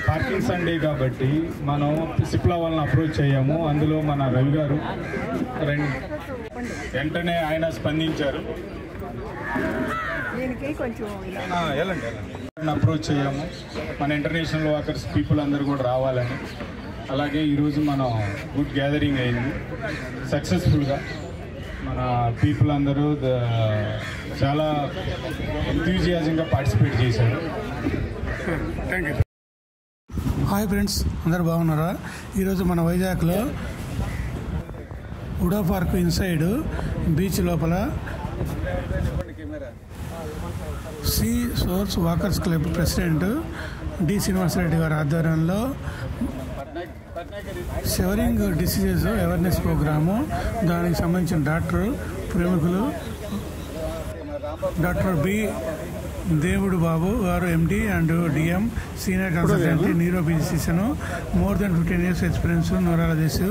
Parkinson day కాబట్టి మనం సిప్లా వాళ్ళని అప్రోచ్ అయ్యాము. అందులో మన రవి గారు వెంటనే ఆయన స్పందించారు. అప్రోచ్ అయ్యాము మన ఇంటర్నేషనల్ వాకర్స్ పీపుల్ అందరూ కూడా రావాలని. అలాగే ఈరోజు మనం గుడ్ గ్యాదరింగ్ అయింది సక్సెస్ఫుల్గా. మన పీపుల్ అందరూ చాలా ఎంతూజియాజంగా పార్టిసిపేట్ చేశారు. Thank you. హాయ్ ఫ్రెండ్స్, అందరు బాగున్నారా? ఈరోజు మన వైజాగ్లో ఉడా పార్క్ ఇన్సైడ్ బీచ్ లోపల seashore walkers club president D Srinivasareddy గారి ఆధ్వర్యంలో షవరింగ్ డిసీజెస్ అవేర్నెస్ ప్రోగ్రాము, దానికి సంబంధించిన డాక్టర్ ప్రముఖులు డాక్టర్ బి దేవుడు బాబు గారు MD and DM senior consultant neuro physician, more than 15 years experience neurologist.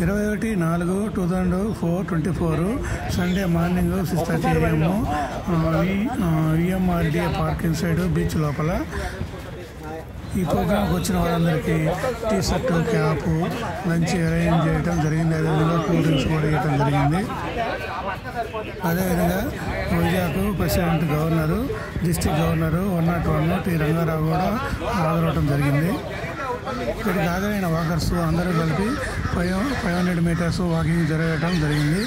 21/4/2024 Sunday morning 6:30 AM VMRDA park inside beach లోపల. ఈ ప్రోగ్రాంకి వచ్చిన వాళ్ళందరికీ T shirt, cap, lunch arrange చేయడం జరిగింది. అదేవిధంగా కూల్ డ్రింక్స్ కూడా ఇవ్వడం జరిగింది. అదేవిధంగా Vizag president governor, district governor 101 T Rangarao కూడా హాజరవడం జరిగింది. ఇక్కడికి హాజరైన వాకర్స్ అందరూ కలిపి 500 meters వాకింగ్ జరగడం జరిగింది.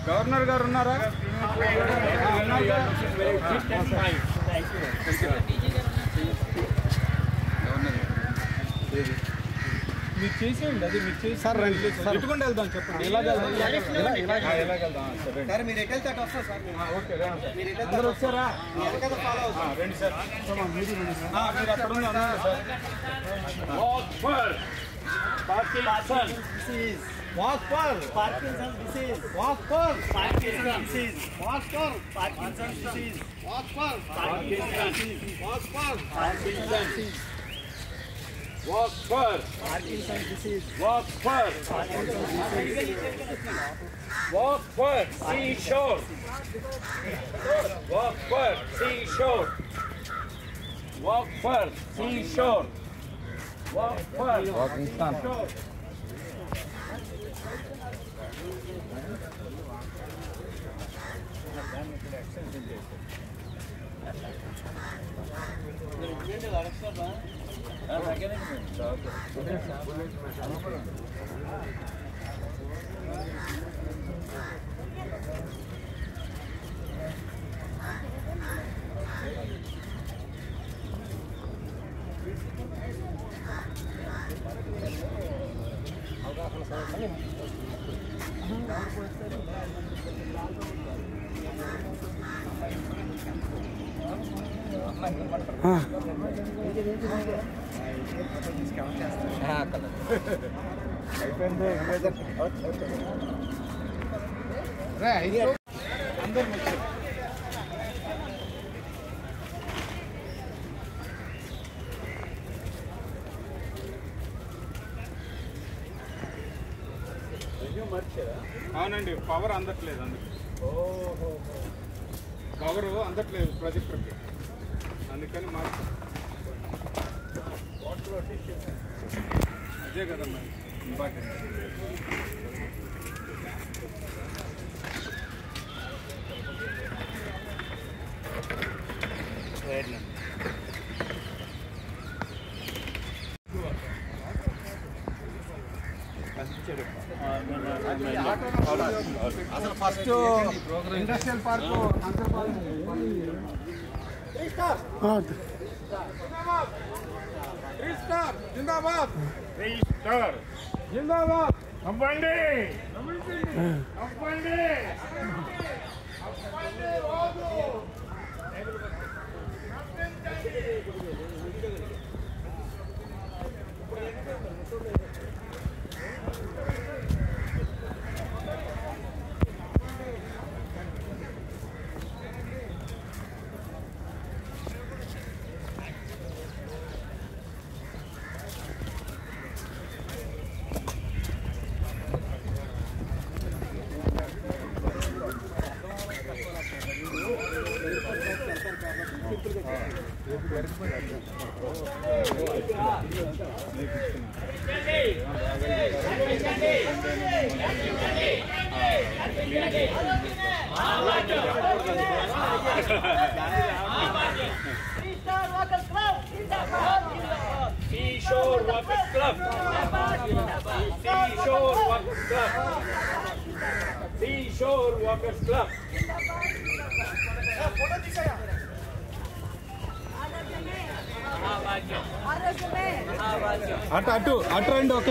గవర్నర్ గారు ఉన్నారా? మీరు చేసేయండి, అది మీరు చేసి సార్ ఎట్టుకుంటూ వెళ్దాం. చెప్పండి ఎలాగెళ్దాం? సార్ మీరు ఎటు వెళ్తే అటు వస్తారు సార్. ఓకే అందరూ వచ్చారా? రండి సార్. మీరు అక్కడ ఉన్నారు sir. Walk for Parkinson's disease. Walk for Parkinson's disease. Walk for Parkinson's disease. Walk for Parkinson's disease. Walk for Parkinson's disease. Walk for Parkinson's disease. Walk for Parkinson's disease. Walk for seashore. Walk for seashore. Walk for seashore. Walk for walking seashore. అవునండి, power అందట్లేదు. Power అందట్లేదు ప్రొజెక్టర్కి, అందుకని మార్చారు. అదే కదమ్మా important. అసలు first industrial park జిందాబాద్ జిందాబాద్. అవ్వండి అవ్వండి Seashore Workers Club. Seashore Workers Club. Seashore Workers Club. అటు రండి. ఓకే.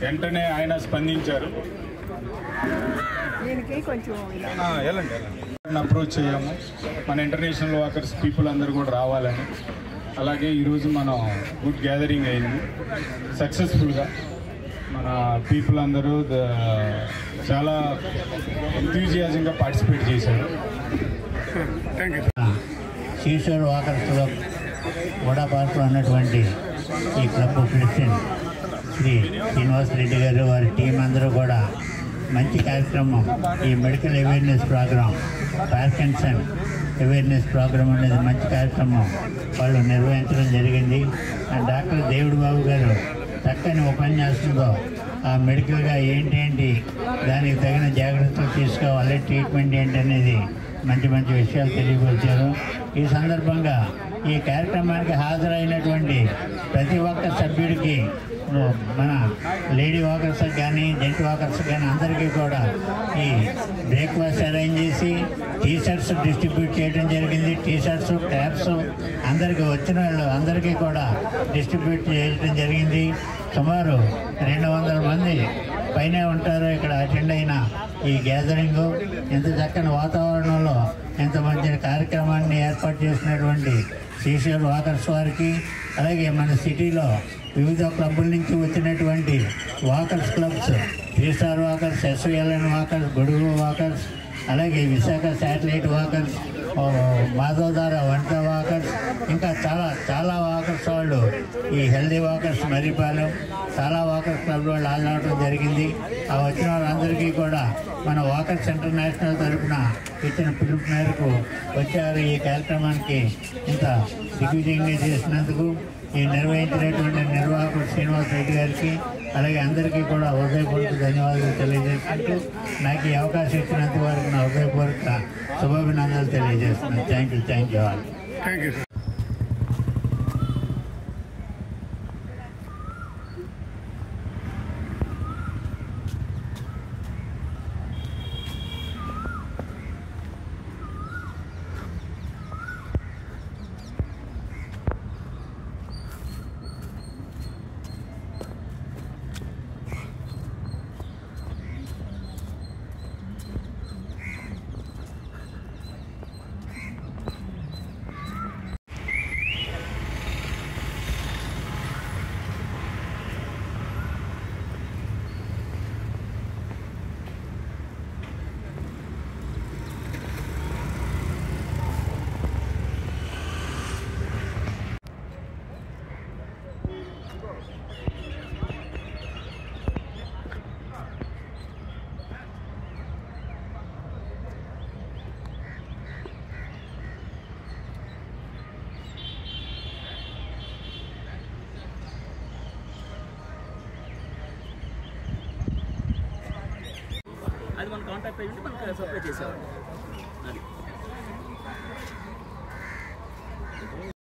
వెంటనే ఆయన స్పందించారు. అప్రోచ్ చేయాము మన ఇంటర్నేషనల్ వాకర్స్ పీపుల్ అందరూ కూడా రావాలని. అలాగే ఈరోజు మనం గుడ్ గ్యాదరింగ్ అయింది సక్సెస్ఫుల్గా. మన పీపుల్ అందరూ చాలా ఎంథూజియాజంగా పార్టిసిపేట్ చేశారు. సీషోర్ వాకర్స్ క్లబ్ వడాపార్క్లో ఉన్నటువంటి ఈ క్లబ్ ప్రెసిడెంట్ శ్రీ శ్రీనివాస్ రెడ్డి గారు వారి టీం అందరూ కూడా మంచి కార్యక్రమం, ఈ medical awareness programme, Parkinson awareness programme అనేది మంచి కార్యక్రమం వాళ్ళు నిర్వహించడం జరిగింది. డాక్టర్ దేవుడు బాబు గారు చక్కని ఉపన్యాసంలో ఆ మెడికల్గా ఏంటేంటి, దానికి తగిన జాగ్రత్తలు తీసుకోవాలి, ట్రీట్మెంట్ ఏంటనేది మంచి మంచి విషయాలు తెలియపరిచారు. ఈ సందర్భంగా ఈ కార్యక్రమానికి హాజరైనటువంటి ప్రతి ఒక్క సభ్యుడికి, మన లేడీ వాకర్స్ కానీ జెంట్ వాకర్స్ కానీ అందరికీ కూడా ఈ బ్రేక్ఫాస్ట్ అరేంజ్ చేసి టీషర్ట్స్ డిస్ట్రిబ్యూట్ చేయడం జరిగింది. టీషర్ట్స్, ట్యాబ్స్ అందరికీ వచ్చిన వాళ్ళు అందరికీ కూడా డిస్ట్రిబ్యూట్ చేయడం జరిగింది. సుమారు 200 మంది పైనే ఉంటారు ఇక్కడ అటెండ్ అయిన ఈ గ్యాదరింగ్. ఇంత చక్కని వాతావరణంలో ఇంత మంచి కార్యక్రమాన్ని ఏర్పాటు చేసినటువంటి సీషోర్ వాకర్స్ వారికి, అలాగే మన సిటీలో వివిధ క్లబ్బుల నుంచి వచ్చినటువంటి walkers clubs, 3 star walkers, SVLN walkers, గొడుగు వాకర్స్, అలాగే విశాఖ శాటిలైట్ వాకర్స్, మాధవధార వంట వాకర్స్, ఇంకా చాలా వాకర్స్ వాళ్ళు, ఈ హెల్దీ వాకర్స్ మర్రిపాలెం, చాలా వాకర్స్ క్లబ్ వాళ్ళు హాజరవడం జరిగింది. ఆ వచ్చిన వాళ్ళందరికీ కూడా మన వాకర్స్ ఇంటర్నేషనల్ తరఫున ఇచ్చిన పిలుపు మేరకు వచ్చారు. ఈ కార్యక్రమానికి ఇంత దిగ్విజయంగా చేసినందుకు ఈ నిర్వహించినటువంటి నిర్వాహకుడు శ్రీనివాస్ రెడ్డి గారికి, అలాగే అందరికీ కూడా హృదయపూర్వక ధన్యవాదాలు తెలియజేసుకుంటూ నాకు ఈ అవకాశం ఇచ్చినందుకు వారికి నా హృదయపూర్వక శుభాభినందనలు తెలియజేస్తున్నాను. Thank you all. అది మనం కాంటాక్ట్ అయ్యి ఉంటే మనకు సప్లై చేసేవాడు. అది